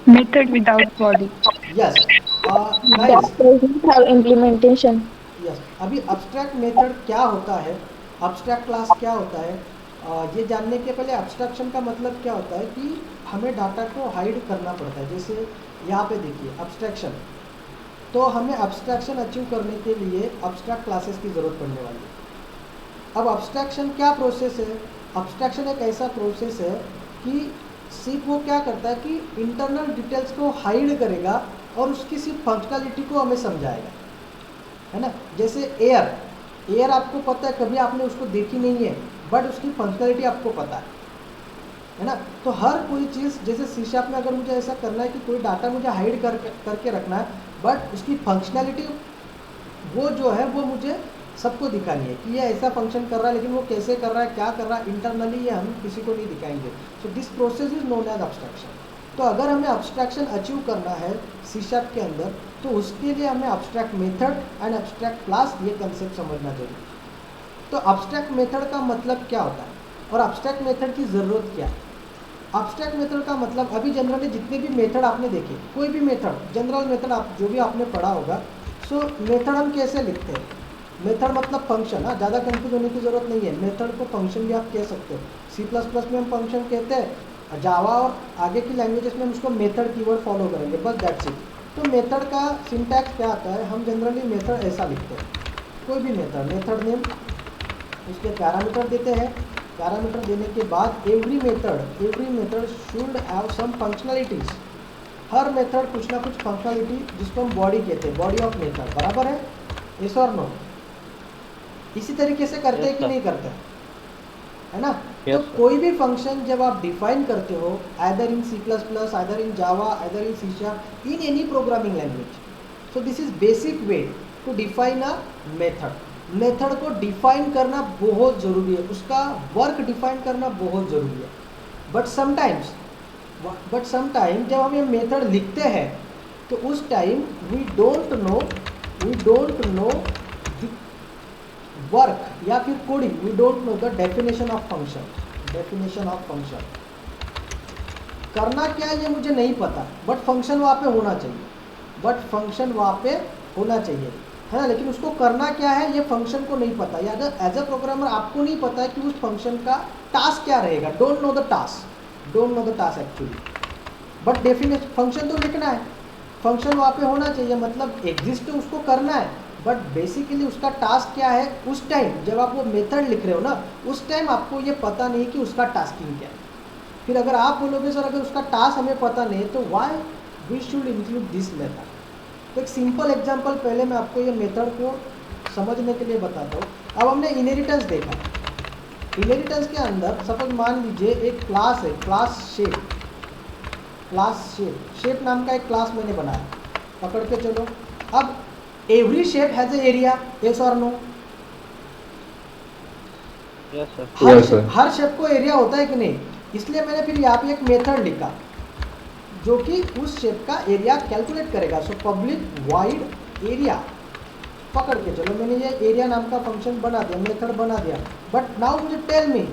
Method without body. Yes That guys, doesn't have implementation. Yes अभी abstract method क्या होता है, अब्स्ट्रैक्ट क्लास क्या होता है, ये जानने के पहले अब्स्ट्रैक्शन का मतलब क्या होता है कि हमें डाटा को हाइड करना पड़ता है। जैसे यहाँ पे देखिए अब्स्ट्रैक्शन, तो हमें अब्स्ट्रैक्शन अचीव करने के लिए अब्स्ट्रैक्ट क्लासेस की ज़रूरत पड़ने वाली है। अब अब्स्ट्रैक्शन क्या प्रोसेस है, अब्स्ट्रैक्शन एक ऐसा प्रोसेस है कि सिर्फ वो क्या करता है कि इंटरनल डिटेल्स को हाइड करेगा और उसकी सिर्फ फंक्शनलिटी को हमें समझाएगा, है ना। जैसे एयर, एयर आपको पता है, कभी आपने उसको देखी नहीं है, बट उसकी फंक्शनलिटी आपको पता है ना। तो हर कोई चीज़, जैसे सी शार्प में अगर मुझे ऐसा करना है कि कोई डाटा मुझे हाइड करके रखना है, बट उसकी फंक्शनलिटी वो जो है वो मुझे सबको दिखानी है कि ये ऐसा फंक्शन कर रहा है, लेकिन वो कैसे कर रहा है, क्या कर रहा है इंटरनली, ये हम किसी को नहीं दिखाएंगे। So this process is known as abstraction. तो अगर हमें अब्स्ट्रैक्शन अचीव करना है सी शार्प के अंदर, तो उसके लिए हमें abstract method and abstract class ये कंसेप्ट समझना जरूरी है। तो अब्स्ट्रैक्ट मेथड का मतलब क्या होता है और अब्स्ट्रैक्ट मेथड की ज़रूरत क्या है। अब्स्ट्रैक्ट मेथड का मतलब, अभी जनरली जितने भी मेथड आपने देखे, कोई भी मेथड, जनरल मेथड आप जो भी आपने पढ़ा होगा, सो मेथड हम कैसे लिखते हैं, मेथड मतलब फंक्शन। हाँ, ज़्यादा कंफ्यूज होने की ज़रूरत नहीं है, मेथड को फंक्शन भी आप कह सकते हो। सी प्लस प्लस में हम फंक्शन कहते हैं, जावा और आगे की लैंग्वेजेस में हम उसको मेथड कीवर्ड फॉलो करेंगे, बस दैट्स इट। तो मेथड का सिंटैक्स क्या आता है, हम जनरली मेथड ऐसा लिखते हैं, कोई भी मेथड, मेथड नेम, उसके पैरामीटर देते हैं, पैरामीटर देने के बाद every method should have some functionalities. हर मेथड कुछ ना कुछ फंक्शनलिटी, जिसको हम बॉडी कहते हैं, बॉडी ऑफ मेथड, बराबर है, यस और नो। इसी तरीके से करते यस हैं कि सर। नहीं करते, है ना। तो यस सर। कोई भी फंक्शन जब आप डिफाइन करते हो, either in C plus plus, either in Java, either in C sharp, in any programming language, so this is basic way to define a method. Method को डिफाइन करना बहुत ज़रूरी है, उसका वर्क डिफाइन करना बहुत ज़रूरी है। बट समटाइम्स जब हम ये मेथड लिखते हैं, तो उस time we don't know work या फिर coding, we don't know the definition of function. Definition of function करना क्या है ये मुझे नहीं पता, बट फंक्शन वहाँ पे होना चाहिए, है ना। लेकिन उसको करना क्या है ये फंक्शन को नहीं पता, या एज अ प्रोग्रामर आपको नहीं पता है कि उस फंक्शन का टास्क क्या रहेगा। Don't know the task actually, but definition function तो लिखना है, फंक्शन वहाँ पे होना चाहिए, मतलब एग्जिस्ट तो उसको करना है, बट बेसिकली उसका टास्क क्या है। उस टाइम जब आप वो मेथड लिख रहे हो ना, उस टाइम आपको ये पता नहीं कि उसका टास्किंग क्या है। फिर अगर आप बोलोगे सर अगर उसका टास्क हमें पता नहीं है, तो why we should include this method. तो एक सिंपल एग्जांपल पहले मैं आपको ये मेथड को समझने के लिए बताता हूँ। अब हमने इनहेरिटेंस देखा, इनहेरिटेंस के अंदर सपोज मान लीजिए एक क्लास है, शेप नाम का एक क्लास मैंने बनाया, पकड़ के चलो। अब every shape has a area, yes और no. Yes sir. Yes, sir. हर शेप को एरिया होता है कि नहीं, इसलिए मैंने फिर यहाँ पे एक मेथड लिखा जो कि उस शेप का एरिया कैलकुलेट करेगा। सो पब्लिक वाइड एरिया, पकड़ के चलो, मैंने ये एरिया नाम का फंक्शन बना दिया, मेथड बना दिया। बट नाउ मुझे टेल मी,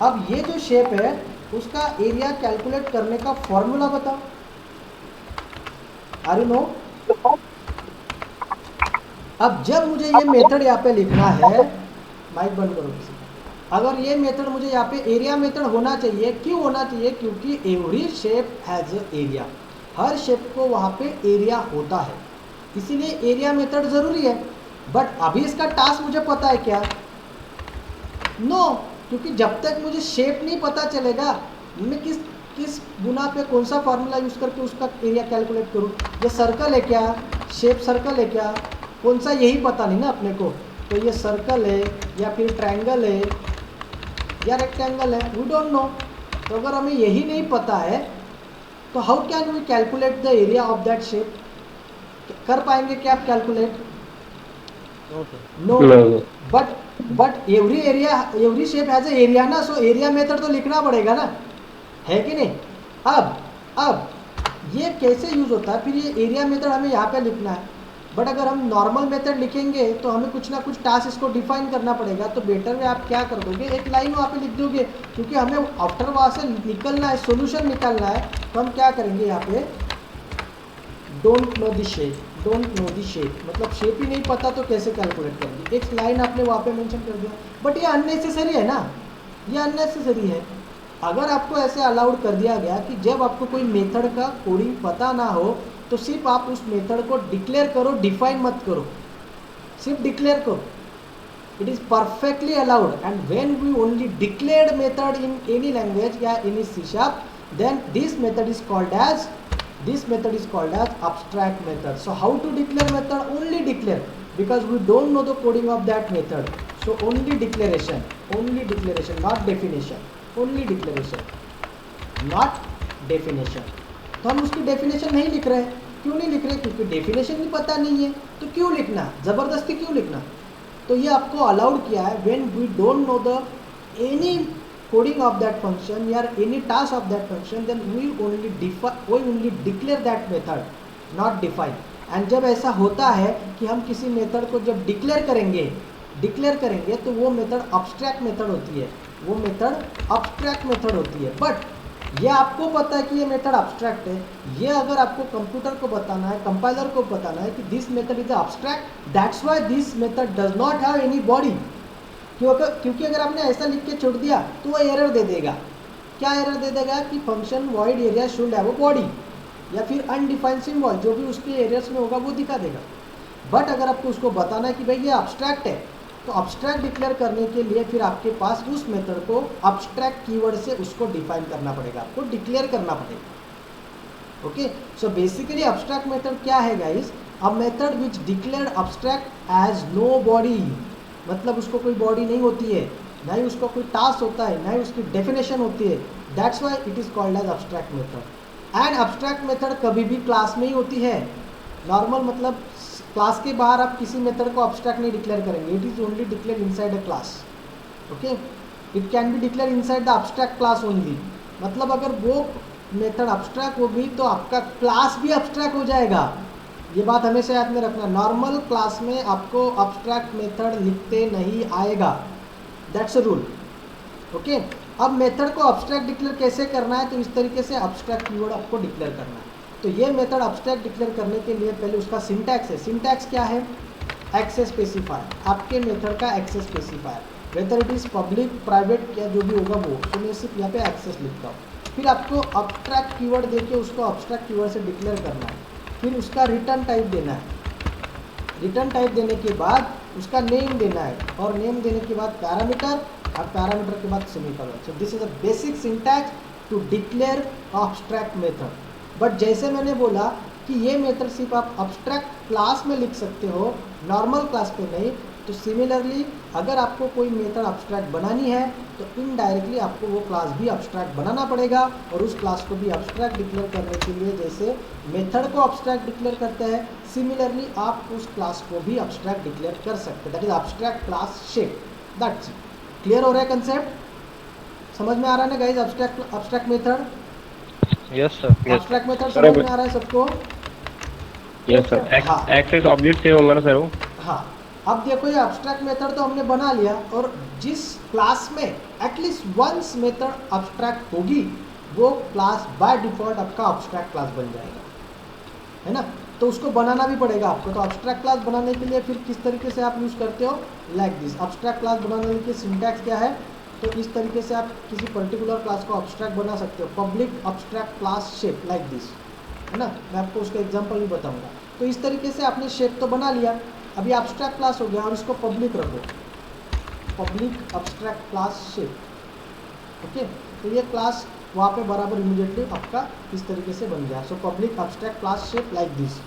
अब ये जो शेप है उसका एरिया कैलकुलेट करने का फॉर्मूला बताओ। Are you no. अब जब मुझे ये मेथड यहाँ पे लिखना है, माइक बंद करो किसी का। अगर ये मेथड मुझे यहाँ पे एरिया मेथड होना चाहिए, क्यों होना चाहिए, क्योंकि every shape has area, her shape को वहाँ पे एरिया होता है, इसीलिए एरिया मेथड ज़रूरी है। बट अभी इसका टास्क मुझे पता है क्या, नो, क्योंकि जब तक मुझे शेप नहीं पता चलेगा, मैं किस गुना पे कौन सा फार्मूला यूज़ करके उसका एरिया कैलकुलेट करूँ। ये सर्कल है क्या, शेप सर्कल है क्या, कौन सा, यही पता नहीं ना अपने को। तो ये सर्कल है या फिर ट्रायंगल है या रेक्टेंगल है, वी डोंट नो। तो अगर हमें यही नहीं पता है, तो how can we calculate the area of that shape. कर पाएंगे क्या आप calculate, no sir. No. No, no. But every shape has a area ना, सो एरिया मेथड तो लिखना पड़ेगा ना, है कि नहीं। अब ये कैसे यूज़ होता है, फिर ये एरिया मेथड हमें यहाँ पे लिखना है। बट अगर हम नॉर्मल मेथड लिखेंगे तो हमें कुछ ना कुछ टास्क इसको डिफाइन करना पड़ेगा। तो बेटर में आप क्या कर दोगे, एक लाइन वहाँ पे लिख दोगे, क्योंकि हमें आफ्टर वहाँ से निकलना है, सोल्यूशन निकालना है। तो हम क्या करेंगे, यहाँ पे don't know the shape, don't know the shape मतलब शेप ही नहीं पता तो कैसे कैलकुलेट करेंगे। एक लाइन आपने वहाँ पे मेंशन कर दिया, बट ये अननेसेसरी है ना, ये अननेसेसरी है। अगर आपको ऐसे अलाउड कर दिया गया कि जब आपको कोई मेथड का कोडिंग पता ना हो तो सिर्फ आप उस मेथड को डिक्लेयर करो, डिफाइन मत करो, सिर्फ डिक्लेयर करो। It is perfectly allowed, and when we only declared method in any language या any C sharp, then this method is called as abstract method. So how to declare method? Only declare, because we don't know the coding of that method. So only declaration, not definition, only declaration, not definition. तो हम उसकी definition नहीं लिख रहे हैं। क्यों नहीं लिख रहे? क्योंकि डेफिनेशन भी पता नहीं है, तो क्यों लिखना, जबरदस्ती क्यों लिखना। तो ये आपको अलाउड किया है when we don't know the any coding of that function या any task of that function, then we only declare that method, not define. And जब ऐसा होता है कि हम किसी मेथड को जब डिक्लेयर करेंगे तो वो मेथड अब्स्ट्रैक्ट मेथड होती है, वो मेथड अब्स्ट्रैक्ट मेथड होती है। बट ये आपको पता है कि ये मेथड अब्स्ट्रैक्ट है, ये अगर आपको कंप्यूटर को बताना है, कंपाइलर को बताना है कि this method is abstract, that's why this method does not have any body. क्योंकि अगर आपने ऐसा लिख के छोड़ दिया तो वो एरर दे देगा। क्या एरर दे देगा कि function void area should have a body, या फिर अनडिफाइंड सिंबल, जो भी उसके एरियर्स में होगा वो दिखा देगा। बट अगर आपको उसको बताना है कि भाई ये अब्स्ट्रैक्ट है, तो अब्स्ट्रैक्ट डिक्लेयर करने के लिए फिर आपके पास उस मेथड को अब्स्ट्रैक्ट कीवर्ड से उसको डिफाइन करना पड़ेगा, आपको डिक्लेयर करना पड़ेगा। Okay, so basically abstract method क्या है guys? A method which declared abstract has no body, मतलब उसको कोई बॉडी नहीं होती है, ना ही उसको कोई टास्क होता है, ना ही उसकी डेफिनेशन होती है। That's why it is called as abstract method. And abstract method कभी भी क्लास में ही होती है। नॉर्मल मतलब क्लास के बाहर आप किसी मेथड को अब्स्ट्रैक्ट नहीं डिक्लेयर करेंगे, it is only declare inside a class. Okay, it can be declare inside the abstract class only. मतलब अगर वो मेथड अब्स्ट्रैक्ट होगी तो आपका क्लास भी अब्स्ट्रैक्ट हो जाएगा। ये बात हमेशा याद में रखना, नॉर्मल क्लास में आपको अब्स्ट्रैक्ट मेथड लिखते नहीं आएगा, दैट्स अ रूल। ओके, अब मेथड को अब्स्ट्रैक्ट डिक्लेयर कैसे करना है? तो इस तरीके से अब्स्ट्रैक्ट कीवर्ड आपको डिक्लेयर करना है। तो ये मेथड अब्स्ट्रैक्ट डिक्लेयर करने के लिए पहले उसका सिंटैक्स है। सिंटैक्स क्या है? एक्सेस स्पेसिफायर, आपके मेथड का access specifier, whether it is public private या जो भी होगा वो, तो मैं सिर्फ यहाँ पे एक्सेस लिखता हूँ। फिर आपको अब्स्ट्रैक्ट कीवर्ड देके उसको अब्स्ट्रैक्ट कीवर्ड से डिक्लेयर करना है। फिर उसका रिटर्न टाइप देना है, रिटर्न टाइप देने के बाद उसका नेम देना है, और नेम देने के बाद पैरामीटर, और पैरामीटर के बाद semicolon. So this is a basic syntax to declare abstract method. But जैसे मैंने बोला कि ये मेथड सिर्फ आप अब्स्ट्रैक्ट क्लास में लिख सकते हो, नॉर्मल क्लास पे नहीं। तो सिमिलरली अगर आपको कोई मेथड अब्स्ट्रैक्ट बनानी है तो इनडायरेक्टली आपको वो क्लास भी अब्स्ट्रैक्ट बनाना पड़ेगा, और उस क्लास को भी अब्स्ट्रैक्ट डिक्लेयर करने के लिए जैसे मेथड को अब्स्ट्रैक्ट डिक्लेयर करते हैं, सिमिलरली आप उस क्लास को भी अब्स्ट्रैक्ट डिक्लेयर कर सकते हैं। That is abstract class shape. That's clear हो रहा है कंसेप्ट? समझ में आ रहा है ना guys? Abstract method, yes sir, yes abstract method समझ में आ रहा है सबको? Yes sir. हाँ एक्सेस ऑब्जेक्ट से होगा ना सर वो? हाँ, अब देखो ये अब्स्ट्रैक्ट मेथड तो हमने बना लिया, और जिस क्लास में एटलीस्ट वंस मेथड अब्स्ट्रैक्ट होगी वो क्लास बाय डिफॉल्ट आपका अब्स्ट्रैक्ट क्लास बन जाएगा, है ना? तो उसको बनाना भी पड़ेगा आपको। तो अब्स्ट्रैक्ट क्लास बनाने के लिए फिर किस तरीके से आप यूज़ करते हो? Like this. अब्स्ट्रैक्ट क्लास बनाने के सिंटैक्स क्या है? तो इस तरीके से आप किसी पर्टिकुलर क्लास को अब्स्ट्रैक्ट बना सकते हो, public abstract class shape like this, है ना? मैं आपको उसका एग्जांपल भी बताऊंगा। तो इस तरीके से आपने शेप तो बना लिया, अभी अब्स्ट्रैक्ट क्लास हो गया, और इसको पब्लिक रखो, public abstract class shape. Okay, तो ये क्लास वहाँ पे बराबर इमीडिएटली आपका इस तरीके से बन गया। So public abstract class shape like this.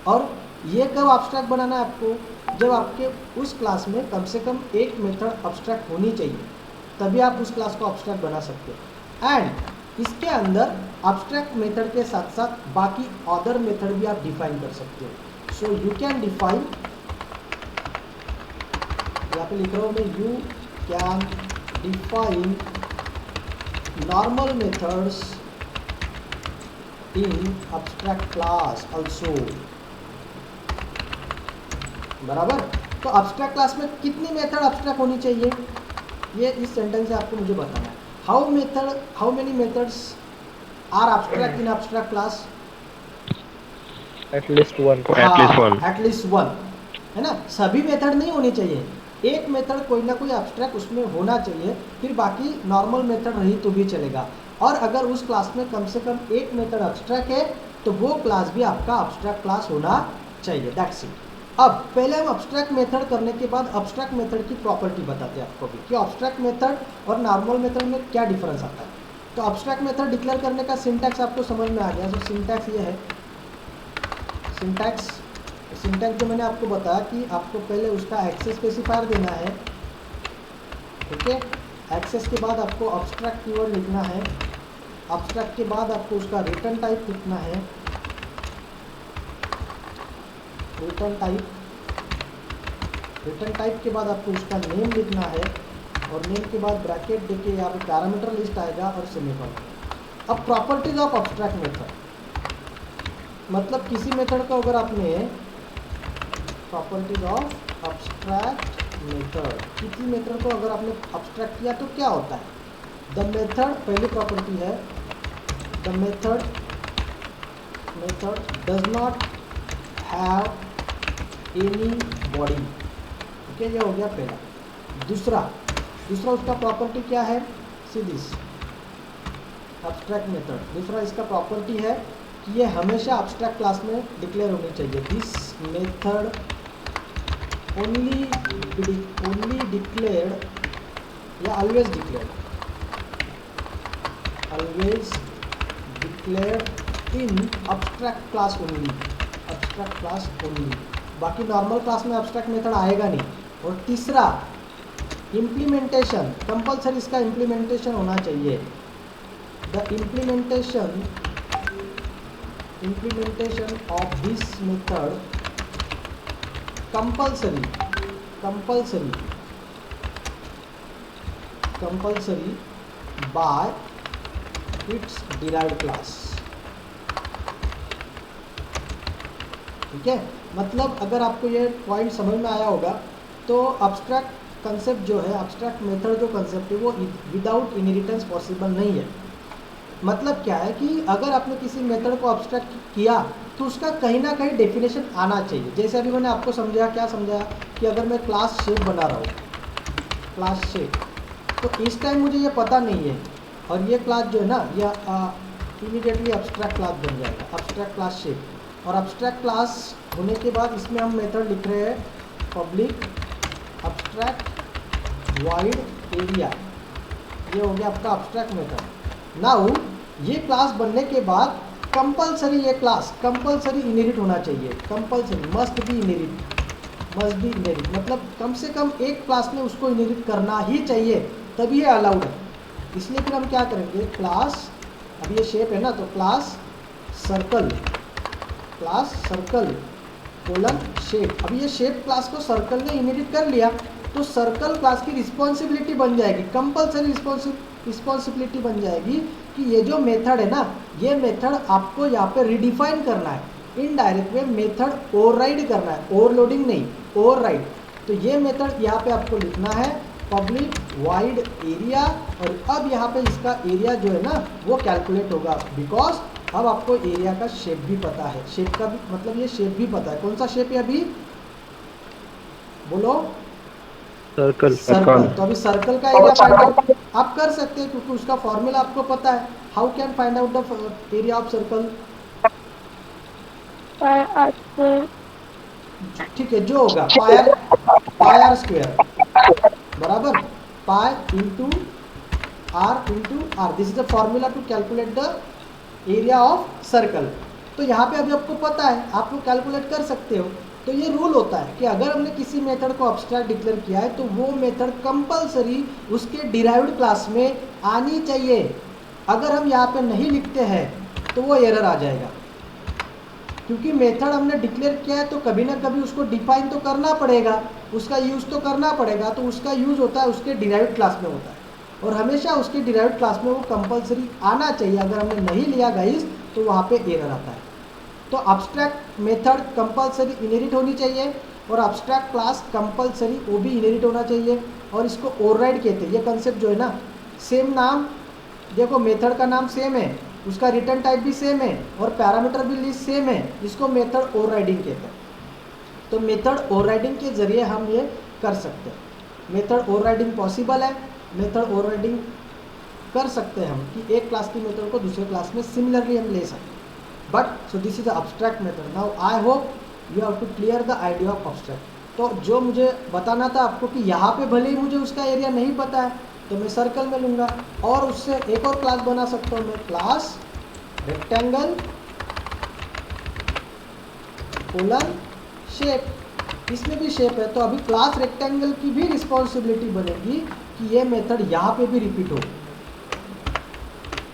और ये कब अब्स्ट्रैक्ट बनाना है आपको? जब आपके उस क्लास में कम से कम एक मेथड अब्स्ट्रैक्ट होनी चाहिए, तभी आप उस क्लास को अब्स्ट्रैक्ट बना सकते हो। एंड इसके अंदर अब्स्ट्रैक्ट मेथड के साथ साथ बाकी अदर मेथड भी आप डिफाइन कर सकते हो। सो यू कैन डिफाइन, यहाँ पे लिख रहा हूँ मैं, you can define normal methods in abstract class also, बराबर? तो अब्स्ट्रैक्ट क्लास में कितनी मेथड अब्स्ट्रैक्ट होनी चाहिए, ये इस सेंटेंस से आपको मुझे बताना है। How many methods are abstract in abstract class? At least one. At least one. At least one, है ना। सभी मेथड नहीं होनी चाहिए, एक मेथड कोई ना कोई एब्स्ट्रैक्ट उसमें होना चाहिए, फिर बाकी नॉर्मल मेथड रही तो भी चलेगा। और अगर उस क्लास में कम से कम एक मेथड एब्स्ट्रैक्ट है तो वो क्लास भी आपका एब्स्ट्रैक्ट क्लास होना चाहिए। That's it. अब पहले हम एब्स्ट्रैक्ट मेथड करने के बाद एब्स्ट्रैक्ट मेथड की प्रॉपर्टी बताते हैं आपको भी कि एब्स्ट्रैक्ट मेथड और नॉर्मल मेथड में क्या डिफरेंस आता है। तो एब्स्ट्रैक्ट मेथड डिक्लेयर करने का सिंटैक्स आपको समझ में आ गया। तो सिंटैक्स ये है, सिंटैक्स जो मैंने आपको बताया कि आपको पहले उसका एक्सेस स्पेसिफायर देना है, ठीक है। एक्सेस के बाद आपको एब्स्ट्रैक्ट कीवर्ड लिखना है, एब्स्ट्रैक्ट के बाद आपको उसका रिटर्न टाइप लिखना है, रिटर्न टाइप के बाद आपको उसका नेम लिखना है, और नेम के बाद ब्रैकेट देके यहाँ पे पैरामीटर लिस्ट आएगा और सेमीकोलन। अब प्रॉपर्टीज ऑफ एब्स्ट्रैक्ट मेथड, मतलब किसी मेथड को अगर आपने प्रॉपर्टीज ऑफ एब्स्ट्रैक्ट मेथड, किसी मेथड को अगर आपने एब्स्ट्रैक्ट किया तो क्या होता है। द मेथड, पहली प्रॉपर्टी है the method does not have any body, ठीक है, ये हो गया पहला। दूसरा उसका प्रॉपर्टी क्या है, सी दिस एब्स्ट्रैक्ट मेथड, दूसरा इसका प्रॉपर्टी है कि ये हमेशा एब्स्ट्रैक्ट क्लास में डिक्लेयर होनी चाहिए। दिस मेथड ओनली डिक्लेयर्ड या ऑलवेज डिक्लेयर्ड इन एब्स्ट्रैक्ट क्लास ओनली, बाकी नॉर्मल क्लास में एब्स्ट्रैक्ट मेथड आएगा नहीं। और तीसरा इम्प्लीमेंटेशन, कंपलसरी इसका इम्प्लीमेंटेशन होना चाहिए। The implementation of this method compulsory bye it's derived class, ठीक है। मतलब अगर आपको ये पॉइंट समझ में आया होगा तो एब्स्ट्रैक्ट कंसेप्ट जो है, एब्स्ट्रैक्ट मेथड जो कंसेप्ट है वो विदाउट इनहेरिटेंस पॉसिबल नहीं है। मतलब क्या है कि अगर आपने किसी मेथड को एब्स्ट्रैक्ट किया तो उसका कहीं ना कहीं डेफिनेशन आना चाहिए। जैसे अभी मैंने आपको क्या समझाया कि अगर मैं क्लास शेप बना रहा हूँ, क्लास शेप, तो इस टाइम मुझे ये पता नहीं है और ये क्लास जो है ना यह इमीडिएटली एब्स्ट्रैक्ट क्लास बन जाएगा, एब्स्ट्रैक्ट क्लास शेप। और एब्स्ट्रैक्ट क्लास होने के बाद इसमें हम मेथड लिख रहे हैं पब्लिक एब्स्ट्रैक्ट वाइड एरिया, ये हो गया आपका एब्स्ट्रैक्ट मेथड। नाउ ये क्लास बनने के बाद कंपलसरी ये क्लास कंपलसरी इनहेरिट होना चाहिए, कंपलसरी मस्ट बी इनहेरिट, मतलब कम से कम एक क्लास में उसको इनहेरिट करना ही चाहिए, तभी ये अलाउड है। इसलिए फिर हम क्या करेंगे, क्लास, अब ये शेप है ना, तो क्लास सर्कल कोलन शेप। अब ये शेप क्लास को सर्कल ने इनहेरिट कर लिया तो सर्कल क्लास की रिस्पॉन्सिबिलिटी बन जाएगी, कंपलसरी रिस्पॉन्सिबिलिटी बन जाएगी कि ये जो मेथड है ना, ये मेथड आपको यहाँ पे रिडिफाइन करना है, इनडायरेक्ट वे मेथड ओवरराइड करना है, ओवरलोडिंग नहीं, ओवरराइड। तो ये मेथड यहाँ पे आपको लिखना है पब्लिक वाइड एरिया, और अब यहाँ पे इसका एरिया जो है ना वो कैलकुलेट होगा, बिकॉज अब आपको एरिया का शेप भी पता है, शेप का भी मतलब ये शेप भी पता है। कौन सा शेप है अभी बोलो, सर्कल। तो अभी सर्कल का एरिया फाइंड आउट आप कर सकते हैं क्योंकि उसका फॉर्मूला आपको पता है। How can find out the area of circle, ठीक है, जो होगा पाई आर स्क्वायर बराबर pi into R, this is the formula to calculate the area of circle. तो यहाँ पे अभी आपको पता है, आप लोग कैलकुलेट कर सकते हो। तो ये रूल होता है कि अगर हमने किसी मेथड को एब्स्ट्रैक्ट डिक्लेयर किया है तो वो मेथड कंपलसरी उसके डिराइव्ड क्लास में आनी चाहिए। अगर हम यहाँ पे नहीं लिखते हैं तो वो एरर आ जाएगा, क्योंकि मेथड हमने डिक्लेयर किया है तो कभी ना कभी उसको डिफाइन तो करना पड़ेगा, उसका यूज़ तो करना पड़ेगा। तो उसका यूज़ होता है उसके डिराइव्ड क्लास में होता है, और हमेशा उसके डिराइव्ड क्लास में वो कंपलसरी आना चाहिए। अगर हमने नहीं लिया गाइस तो वहाँ पे एरर आता है। तो एब्स्ट्रैक्ट मेथड कंपलसरी इनहेरिट होनी चाहिए और एब्स्ट्रैक्ट क्लास कंपलसरी वो भी इनहेरिट होना चाहिए, और इसको ओवरराइड कहते हैं। ये कंसेप्ट जो है ना, सेम नाम, देखो मेथड का नाम सेम है उसका रिटर्न टाइप भी सेम है और पैरामीटर भी लिस्ट सेम है, इसको मेथड ओवरराइडिंग कहते हैं। तो मेथड ओवरराइडिंग के जरिए हम ये कर सकते हैं। मेथड ओवरराइडिंग पॉसिबल है, मेथड ओवरराइडिंग कर सकते हैं हम कि एक क्लास की मेथड को दूसरे क्लास में सिमिलरली हम ले सकते हैं। But so this is abstract method. Now I hope you have to clear the idea of abstract. तो जो मुझे बताना था आपको कि यहाँ पे भले ही मुझे उसका एरिया नहीं पता है तो मैं सर्कल में लूँगा और उससे एक और क्लास बना सकता हूँ मैं, क्लास रेक्टेंगल कोलन शेप। इसमें भी शेप है तो अभी क्लास रेक्टेंगल की भी रिस्पॉन्सिबिलिटी बनेगी कि ये मेथड यहाँ पे भी रिपीट हो।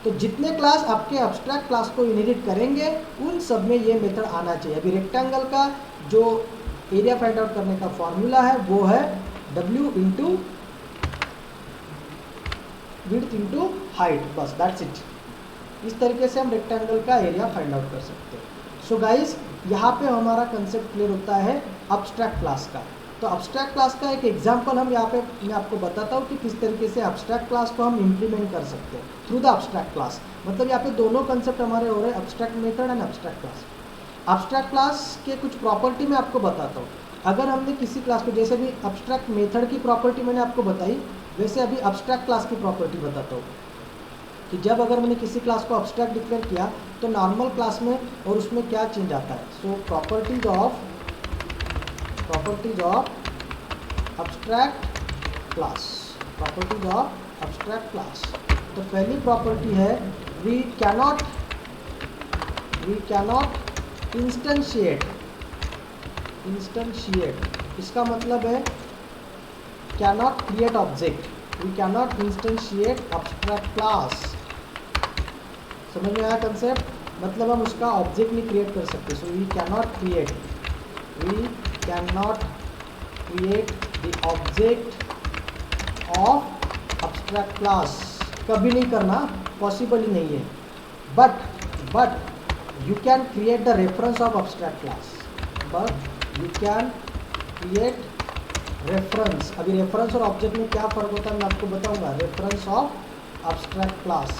तो जितने क्लास आपके अब्स्ट्रैक्ट क्लास को इनहेरिट करेंगे उन सब में ये मेथड आना चाहिए। अभी रेक्टेंगल का जो एरिया फाइंड आउट करने का फॉर्मूला है वो है W into width into height, बस दैट्स इट। इस तरीके से हम रेक्टेंगल का एरिया फाइंड आउट कर सकते हैं। सो गाइस, यहाँ पे हमारा कंसेप्ट क्लियर होता है अब्स्ट्रैक्ट क्लास का। तो अब्स्ट्रैक्ट क्लास का एक एग्जांपल हम यहाँ पे मैं आपको बताता हूँ कि किस तरीके से अब्स्ट्रैक्ट क्लास को हम इम्प्लीमेंट कर सकते हैं थ्रू द अब्स्ट्रैक्ट क्लास। मतलब यहाँ पे दोनों कंसेप्ट हमारे हो रहे हैं, abstract method and abstract class. Abstract class के कुछ प्रॉपर्टी मैं आपको बताता हूँ। अगर हमने किसी क्लास को, जैसे भी अब्स्ट्रैक्ट मेथड की प्रॉपर्टी मैंने आपको बताई, वैसे अभी अब्स्ट्रैक्ट क्लास की प्रॉपर्टी बताता हूँ कि जब अगर मैंने किसी क्लास को अब्स्ट्रैक्ट डिक्लेयर किया तो नॉर्मल क्लास में और उसमें क्या चेंज आता है। So properties of abstract class, properties of abstract class. तो पहली प्रॉपर्टी है वी कैनॉट इंस्टेंशिएट। इसका मतलब है cannot create object. We cannot instantiate abstract class. समझ में आया कंसेप्ट? मतलब हम उसका ऑब्जेक्ट नहीं क्रिएट कर सकते। So we cannot create the object of abstract class. कभी नहीं करना, पॉसिबल ही नहीं है। But you can create the reference of abstract class, but you can create reference। अभी reference और object में क्या फ़र्क होता है मैं आपको बताऊंगा। reference of abstract class,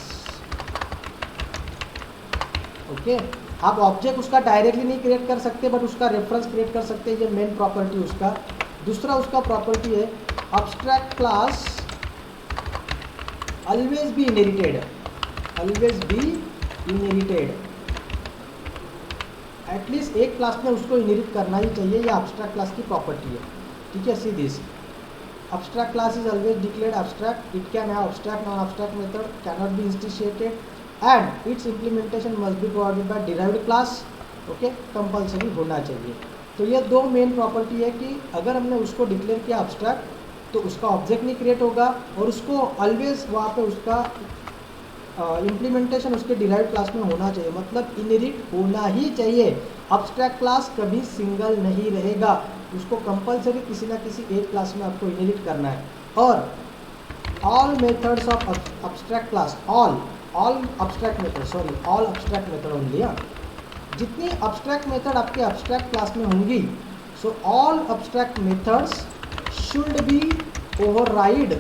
okay. आप ऑब्जेक्ट उसका डायरेक्टली नहीं क्रिएट कर सकते बट उसका रेफरेंस क्रिएट कर सकते हैं। ये मेन प्रॉपर्टी उसका। दूसरा उसका प्रॉपर्टी है abstract class always be inherited। At least एक क्लास में उसको इनहेरिट करना ही चाहिए। ये अब्स्ट्रैक्ट क्लास की प्रॉपर्टी है, ठीक है। See this abstract class is always declared abstract. It can have abstract non abstract method, cannot be instantiated and its implementation must be provided by derived class, okay. Compulsory होना चाहिए। तो ये दो main property है कि अगर हमने उसको डिक्लेयर किया अब्स्ट्रैक्ट तो उसका ऑब्जेक्ट नहीं क्रिएट होगा और उसको ऑलवेज वहाँ पे उसका इम्प्लीमेंटेशन उसके डिराइव्ड क्लास में होना चाहिए, मतलब इनहेरिट होना ही चाहिए। अब्स्ट्रैक्ट क्लास कभी सिंगल नहीं रहेगा, उसको कंपलसरी किसी ना किसी एक क्लास में आपको इनहेरिट करना है। और all methods of abstract class, all abstract method only, जितनी अब्स्ट्रैक्ट मेथड आपके अब्स्ट्रैक्ट क्लास में होंगी, so all abstract methods should be override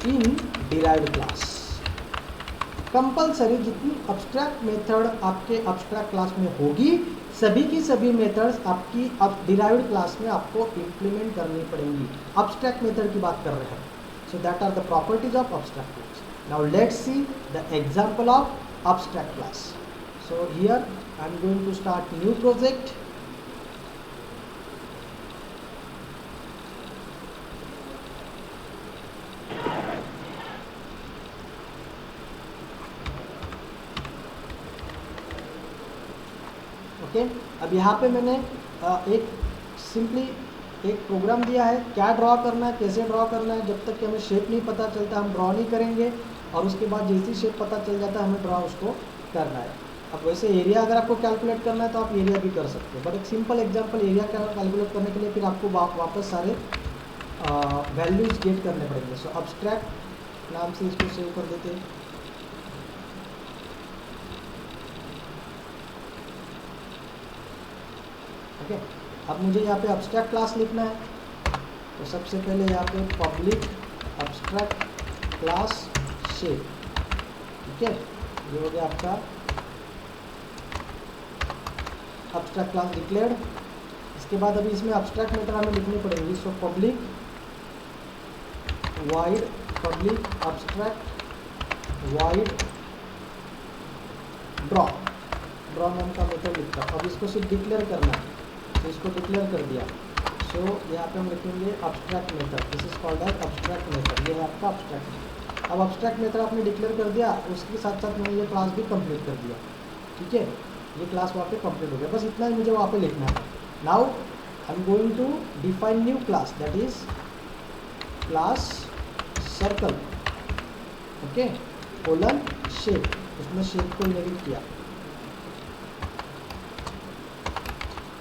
in derived class. Compulsory जितनी अब्स्ट्रैक्ट मेथड आपके अब्स्ट्रैक्ट क्लास में होगी, सभी की सभी मेथड्स आपकी अब डिराइव्ड क्लास में आपको इम्प्लीमेंट करनी पड़ेंगी। अब्स्ट्रैक्ट मेथड की बात कर रहे हैं। So that are the properties of abstract class. Now let's see the example of abstract class. So here I am going to start new project. अब यहाँ पे मैंने एक सिंपली एक प्रोग्राम दिया है, क्या ड्रॉ करना है, कैसे ड्रॉ करना है। जब तक कि हमें शेप नहीं पता चलता हम ड्रॉ नहीं करेंगे और उसके बाद जैसी शेप पता चल जाता है हमें ड्रॉ उसको करना है। अब वैसे एरिया अगर आपको कैलकुलेट करना है तो आप एरिया भी कर सकते हो, बट एक सिंपल एग्जांपल एरिया कैलकुलेट करने के लिए फिर आपको वापस सारे वैल्यूज गेट करने पड़ेंगे। सो अब्स्ट्रैक्ट नाम से इसको सेव कर देते हैं। ओके, अब मुझे यहाँ पे अब्स्ट्रैक्ट क्लास लिखना है। तो सबसे पहले यहाँ पे पब्लिक अब्स्ट्रैक्ट क्लास शेप, ठीक है, ये हो गया आपका अब्स्ट्रैक्ट क्लास डिक्लेयर्ड। इसके बाद अभी इसमें अब्स्ट्रैक्ट मेथड हमें लिखनी पड़ेगी। So public wide public abstract wide draw नाम का मेथड लिखता हूँ। अब इसको सिर्फ डिक्लेयर करना है, तो इसको डिक्लेयर कर दिया। सो यहाँ पे हम लिखेंगे abstract method, this is called as abstract method. ये है आपका अब्स्ट्रैक्ट मेथड। अब अब्स्ट्रैक्ट मेथड आपने डिक्लेयर कर दिया, उसके साथ साथ मैंने ये क्लास भी कंप्लीट कर दिया। ठीक है, ये क्लास वहाँ पे कंप्लीट हो गया। बस इतना ही मुझे वहाँ पे लिखना है। Now I am going to define new class, that is class circle, okay, colon shape. उसमें शेप को इनहेरिट किया।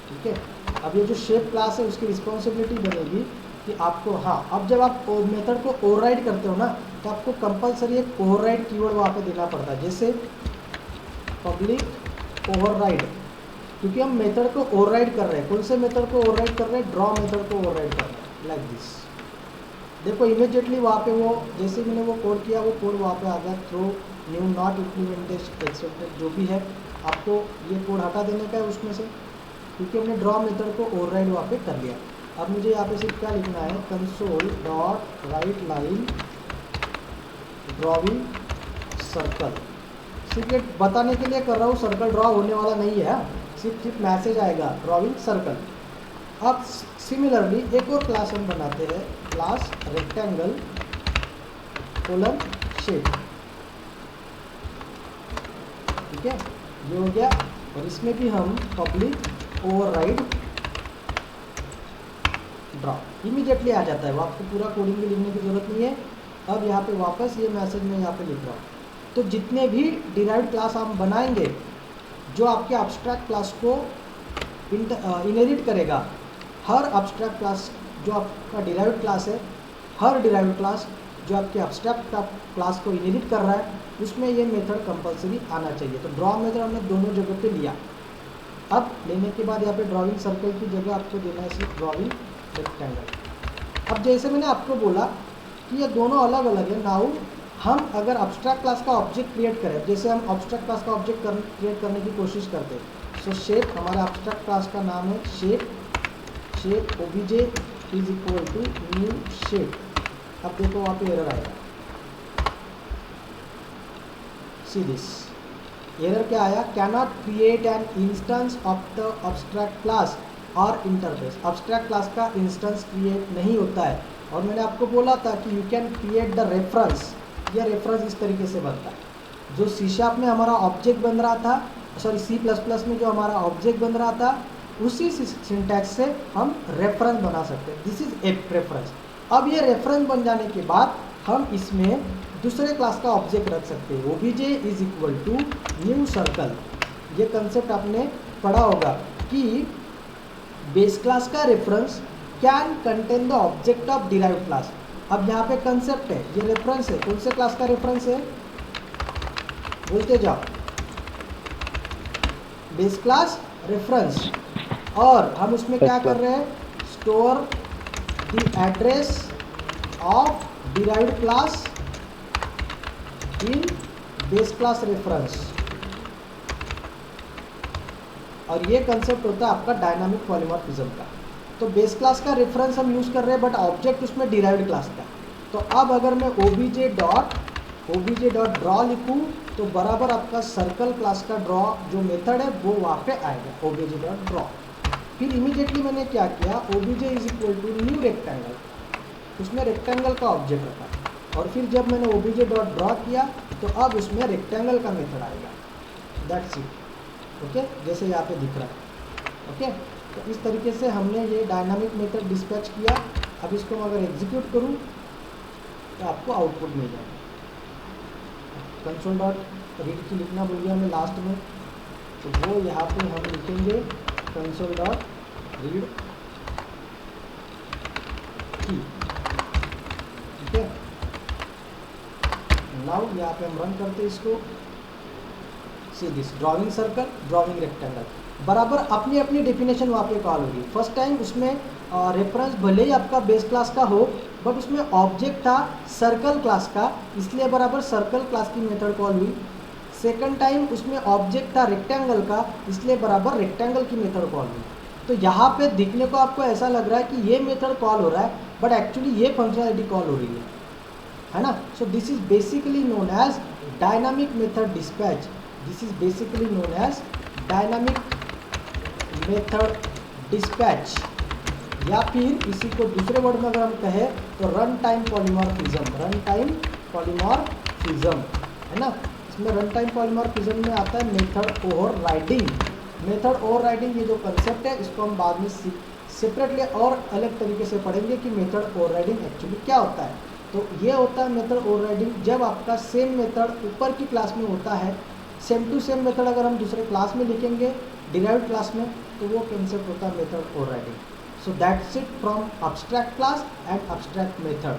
ठीक है, अब ये जो शेप क्लास है उसकी रिस्पॉन्सिबिलिटी बनेगी कि आपको, हाँ, अब जब आप मेथड को ओवरराइड करते हो ना, तो आपको कंपलसरी एक ओवरराइड कीवर्ड वहाँ पे देना पड़ता है, जैसे पब्लिक ओवरराइड, क्योंकि हम मेथड को ओवरराइड कर रहे हैं। कौन से मेथड को ओवरराइड कर रहे हैं? ड्रॉ मेथड को ओवरराइड कर रहे हैं, लाइक दिस। देखो इमीडिएटली वहाँ पे वो, जैसे मैंने वो कोड किया, वो कोड वहाँ पे आ गया, throw new not implemented exception, जो भी है। आपको ये कोड हटा देने का है उसमें से, क्योंकि हमने ड्रॉ मेथड को ओवरराइड वहाँ पे कर लिया। अब मुझे यहाँ पे सिर्फ क्या लिखना है, console dot right line drawing circle. सिर्फ ये बताने के लिए कर रहा हूँ, सर्कल ड्रॉ होने वाला नहीं है, सिर्फ मैसेज आएगा ड्रॉइंग सर्कल। अब सिमिलरली एक और क्लास हम बनाते हैं, क्लास रेक्टेंगल कोलन शेप। ठीक है, ये हो गया। और इसमें भी हम पब्लिक ओवरराइड ड्रॉ इमीडिएटली आ जाता है, वो आपको पूरा कोडिंग भी लिखने की जरूरत नहीं है। अब यहाँ पे वापस ये मैसेज मैं यहाँ पे लिख रहा हूँ। तो जितने भी डिराइव्ड क्लास हम बनाएंगे, जो आपके अब्स्ट्रैक्ट क्लास को इनहेरिट करेगा, हर अब्स्ट्रैक्ट क्लास जो आपका डिराइव्ड क्लास है, हर डिराइव्ड क्लास जो आपके अब्स्ट्रैक्ट क्लास को इनहेरिट कर रहा है, उसमें ये मेथड कंपलसरी आना चाहिए। तो ड्रॉ मेथड हमने दोनों जगह पे लिया। अब लेने के बाद यहाँ पे ड्राइंग सर्कल की जगह आपको देना है सिर्फ ड्राइंग रेक्टेंगल। अब जैसे मैंने आपको बोला कि ये दोनों अलग अलग है। नाउ हम अगर अब्स्ट्रैक्ट क्लास का ऑब्जेक्ट क्रिएट करें, जैसे हम अब्स्ट्रैक्ट क्लास का ऑब्जेक्ट क्रिएट करने की कोशिश करते हैं। सो शेप, हमारा अब्स्ट्रैक्ट क्लास का नाम है shape OBJ is equal to new shape. अब देखो वहाँ पे एरर आएगा, सी दिस एरर क्या आया, cannot create an instance of the abstract class और इंटरफेस। अब्स्ट्रैक्ट क्लास का इंस्टेंस क्रिएट नहीं होता है। और मैंने आपको बोला था कि you can create the reference. यह रेफरेंस इस तरीके से बनता है। जो सी शार्प में हमारा ऑब्जेक्ट बन रहा था, सॉरी C++ में जो हमारा ऑब्जेक्ट बन रहा था, उसी सिंटैक्स से हम रेफरेंस बना सकते हैं। This is a reference. अब ये रेफरेंस बन जाने के बाद हम इसमें दूसरे क्लास का ऑब्जेक्ट रख सकते हैं। OBJ is equal to new circle. ये कंसेप्ट आपने पढ़ा होगा कि बेस क्लास का reference can contain the object of derived class. अब यहाँ पे कंसेप्ट है, ये रेफरेंस है, कौन से क्लास का रेफरेंस है, बोलते जाओ, बेस क्लास रेफरेंस। और हम उसमें क्या कर रहे हैं, store the address of derived class in base class reference. और ये कंसेप्ट होता है आपका डायनामिक पॉलीमॉर्फिज्म का। तो बेस क्लास का रेफरेंस हम यूज़ कर रहे हैं, बट ऑब्जेक्ट उसमें डिराइव्ड क्लास का। तो अब अगर मैं ओबीजे डॉट ड्रॉ लिखूँ तो बराबर आपका सर्कल क्लास का ड्रॉ जो मेथड है वो वहाँ पे आएगा, ओबीजे डॉट ड्रॉ। फिर इमीडिएटली मैंने क्या किया, OBJ is equal to new rectangle, उसमें रेक्टेंगल का ऑब्जेक्ट रखा। और फिर जब मैंने ओबीजे डॉट ड्रॉ किया तो अब उसमें रेक्टेंगल का मेथड आएगा, दैट्स इट। ओके, जैसे यहाँ पे दिख रहा है। ओके, तो इस तरीके से हमने ये डायनामिक मेथड डिस्पैच किया। अब इसको मैं अगर एग्जीक्यूट करूँ तो आपको आउटपुट मिल जाएगा। कंसोल डॉट रीड की लिखना भूल गया मैं लास्ट में, तो वो यहाँ पे हम लिखेंगे कंसोल डॉट रीड की। ठीक है, नाउ यहाँ पे हम रन करते हैं इसको। See this drawing circle, drawing rectangle, बराबर अपनी अपनी डेफिनेशन वहाँ पे कॉल होगी। फर्स्ट टाइम उसमें रेफरेंस भले ही आपका बेस क्लास का हो, बट उसमें ऑब्जेक्ट था सर्कल क्लास का, इसलिए बराबर सर्कल क्लास की मेथड कॉल हुई। सेकंड टाइम उसमें ऑब्जेक्ट था रेक्टेंगल का, इसलिए बराबर रेक्टेंगल की मेथड कॉल हुई। तो यहाँ पे दिखने को आपको ऐसा लग रहा है कि ये मेथड कॉल हो रहा है, बट एक्चुअली ये फंक्शनैलिटी कॉल हो रही है ना। So this is basically known as dynamic method dispatch. This is basically known as dynamic method dispatch, या फिर इसी को दूसरे वर्ड में अगर हम कहें तो run time polymorphism. Run time polymorphism है ना। इसमें रन टाइम पॉलीमॉर्फिज्म में आता है मेथड ओवरराइडिंग। मेथड ओवरराइडिंग ये जो कंसेप्ट है इसको हम बाद में सेपरेटली और अलग तरीके से पढ़ेंगे कि मेथड ओवरराइडिंग एक्चुअली क्या होता है। तो ये होता है मेथड ओवरराइडिंग जब आपका सेम मेथड ऊपर की क्लास में होता है, सेम टू सेम मेथड अगर हम दूसरे क्लास में लिखेंगे डिराइव्ड क्लास में, तो वो कंसेप्ट होता है method overriding. So that's it from abstract class and abstract method.